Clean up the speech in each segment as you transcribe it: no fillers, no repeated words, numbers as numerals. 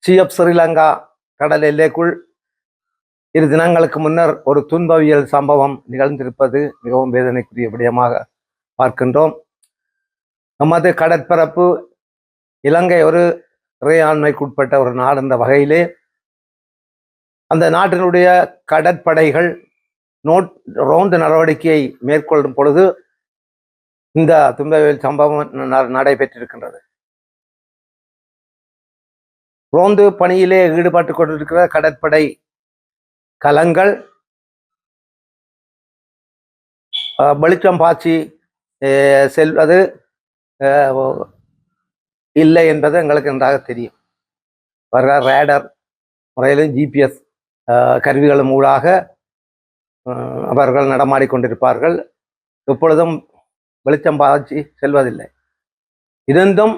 ஸ்ரீலங்கா கடல் எல்லைக்குள் 2 தினங்களுக்கு முன்னர் ஒரு துன்பவியல் சம்பவம் நிகழ்ந்திருப்பது மிகவும் வேதனைக்குரிய விடயமாக பார்க்கின்றோம். நமது கடற்பரப்பு இலங்கை ஒரு இறையாண்மைக்குட்பட்ட ஒரு நாடு என்ற வகையிலே அந்த நாட்டினுடைய கடற்படைகள் ரோந்து நடவடிக்கையை மேற்கொள்ளும் பொழுது இந்த துன்பவியல் சம்பவம் நடைபெற்றிருக்கின்றது. ரோந்து பணியிலே ஈடுபட்டு கொண்டிருக்கிற கடற்படை கலங்கள் வெளிச்சம் பாய்ச்சி செல்வது இல்லை என்பது எங்களுக்கு நன்றாக தெரியும். ரேடர் முறையிலும் ஜிபிஎஸ் கருவிகளும் ஊடாக அவர்கள் நடமாடிக்கொண்டிருப்பார்கள். எப்பொழுதும் வெளிச்சம் பாய்ச்சி செல்வதில்லை. இருந்தும்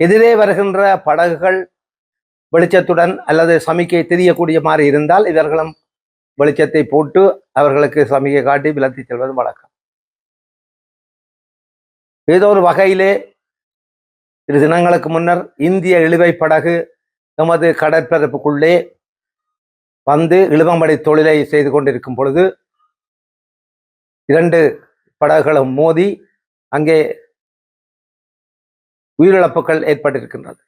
எதிரே வருகின்ற படகுகள் வெளிச்சத்துடன் அல்லது சமிக்கை தெரியக்கூடிய மாதிரி இருந்தால் இவர்களும் வெளிச்சத்தை போட்டு அவர்களுக்கு சமிக்கை காட்டி விலத்தி செல்வது வழக்கம். ஏதோ ஒரு வகையிலே 2 தினங்களுக்கு முன்னர் இந்திய இழுவை படகு நமது கடற்பரப்புக்குள்ளே வந்து இழுவம்படி தொழிலை செய்து கொண்டிருக்கும் பொழுது 2 படகுகளும் மோதி அங்கே உயிரிழப்புகள் ஏற்பட்டிருக்கின்றது.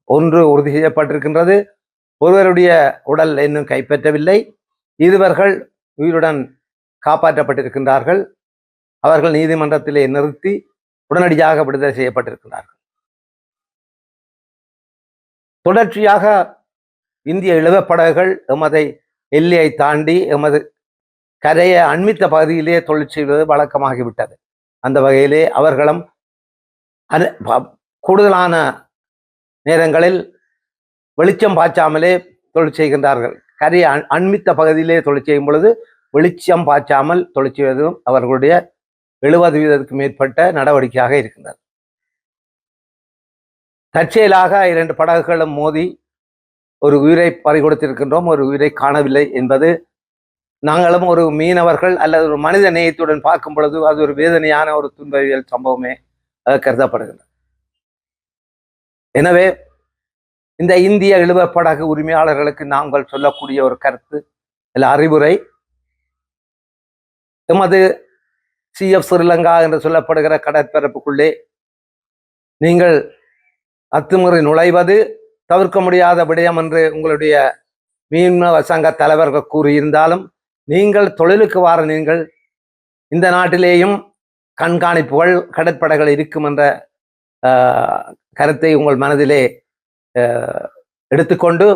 ஒன்று உறுதி செய்யப்பட்டிருக்கின்றது. ஒருவருடைய உடல் இன்னும் கைப்பற்றவில்லை. இருவர்கள் உயிருடன் காப்பாற்றப்பட்டிருக்கின்றார்கள். அவர்கள் நீதிமன்றத்திலே நிறுத்தி உடனடியாக விடுதலை செய்யப்பட்டிருக்கிறார்கள். தொடர்ச்சியாக இந்திய இழுவப்படகுகள் எமது எல்லையை தாண்டி எமது கரையை அண்மித்த பகுதியிலே தொழில் செய்வது வழக்கமாகிவிட்டது. அந்த வகையிலே அவர்களும் கூடுதலான நேரங்களில் வெளிச்சம் பாய்ச்சாமலே தொழில் செய்கின்றார்கள். கரையை அண்மித்த பகுதியிலே தொழில் செய்யும் பொழுது வெளிச்சம் பாய்ச்சாமல் தொழில் செய்வதும் அவர்களுடைய 70% மேற்பட்ட நடவடிக்கையாக இருக்கின்றது. தற்செயலாக 2 படகுகளும் மோதி ஒரு உயிரை பறிகொடுத்திருக்கின்றோம். ஒரு உயிரை காணவில்லை என்பது நாங்களும் ஒரு மீனவர்கள் அல்லது ஒரு மனித நேயத்துடன் பார்க்கும் பொழுது அது ஒரு வேதனையான ஒரு துன்பவியல் சம்பவமே கருதப்படுகின்றது. எனவே இந்த இந்திய இழுவப்படகு உரிமையாளர்களுக்கு நாங்கள் சொல்லக்கூடிய ஒரு கருத்து அல்ல அறிவுரை, எமது ஸ்ரீலங்கா என்று சொல்லப்படுகிற கடற்பரப்புக்குள்ளே நீங்கள் அத்துமீறி நுழைவது தவிர்க்க முடியாத விடயம் என்று உங்களுடைய மீனவ சங்க தலைவர்கள் கூறியிருந்தாலும் நீங்கள் தொழிலுக்கு வார நீங்கள் இந்த நாட்டிலேயும் கண்காணிப்புகள் கடற்படைகள் இருக்கும் என்ற கருத்தை உங்கள் மனதிலே எடுத்துக்கொண்டு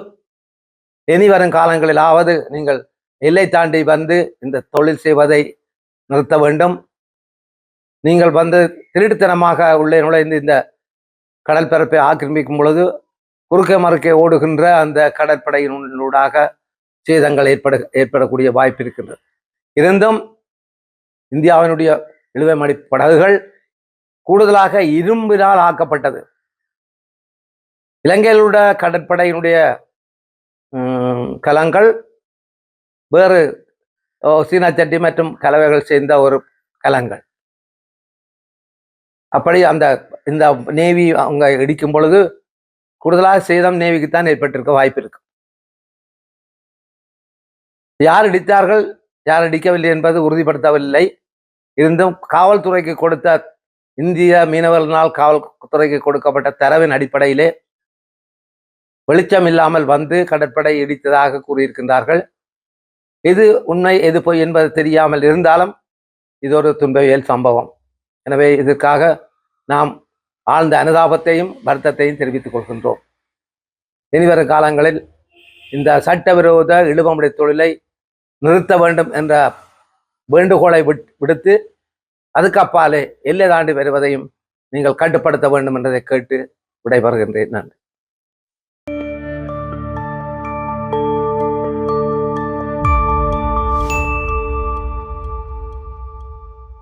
இனி வரும் காலங்களிலாவது நீங்கள் எல்லை தாண்டி வந்து இந்த தொழில் செய்வதை நிறுத்த வேண்டும். நீங்கள் வந்து திருட்டுத்தனமாக உள்ளே நுழைந்து இந்த கடல் பரப்பை ஆக்கிரமிக்கும் பொழுது குறுக்கே மறுக்கே ஓடுகின்ற அந்த கடற்படையினூடாக சேதங்கள் ஏற்படக்கூடிய வாய்ப்பு இருக்கின்றது. இருந்தும் இந்தியாவினுடைய இழுவைமடி படகுகள் கூடுதலாக இரும்பினால் ஆக்கப்பட்டது. இலங்கையிலுடைய கடற்படையினுடைய கலங்கள் வேறு சீனாச்சட்டி மற்றும் கலவைகள் சேர்ந்த ஒரு கலங்கள். அப்படி இந்த நேவி அவங்க இடிக்கும் பொழுது கூடுதலாக சேதம் நேவிக்குத்தான் ஏற்பட்டிருக்க வாய்ப்பு இருக்கு. யார் இடித்தார்கள் யார் இடிக்கவில்லை என்பது உறுதிப்படுத்தவில்லை. இருந்தும் காவல்துறைக்கு கொடுத்த இந்திய மீனவர்களால் காவல்துறைக்கு கொடுக்கப்பட்ட தரவின் அடிப்படையிலே வெளிச்சம் இல்லாமல் வந்து கடற்படை இடித்ததாக கூறியிருக்கின்றார்கள். இது உண்மை எது பொய் என்பது தெரியாமல் இருந்தாலும் இது ஒரு துன்பவியல் சம்பவம். எனவே இதற்காக நாம் ஆழ்ந்த அனுதாபத்தையும் வருத்தத்தையும் தெரிவித்துக் கொள்கின்றோம். இனிவரும் காலங்களில் இந்த சட்டவிரோத இழுவம்படி தொழிலை நிறுத்த வேண்டும் என்ற வேண்டுகோளை விடுத்து அதுக்கு அப்பாலே எல்லை தாண்டி வருவதையும் நீங்கள் கட்டுப்படுத்த வேண்டும் என்றதை கேட்டு விடைபெறுகின்றேன். நன்றி.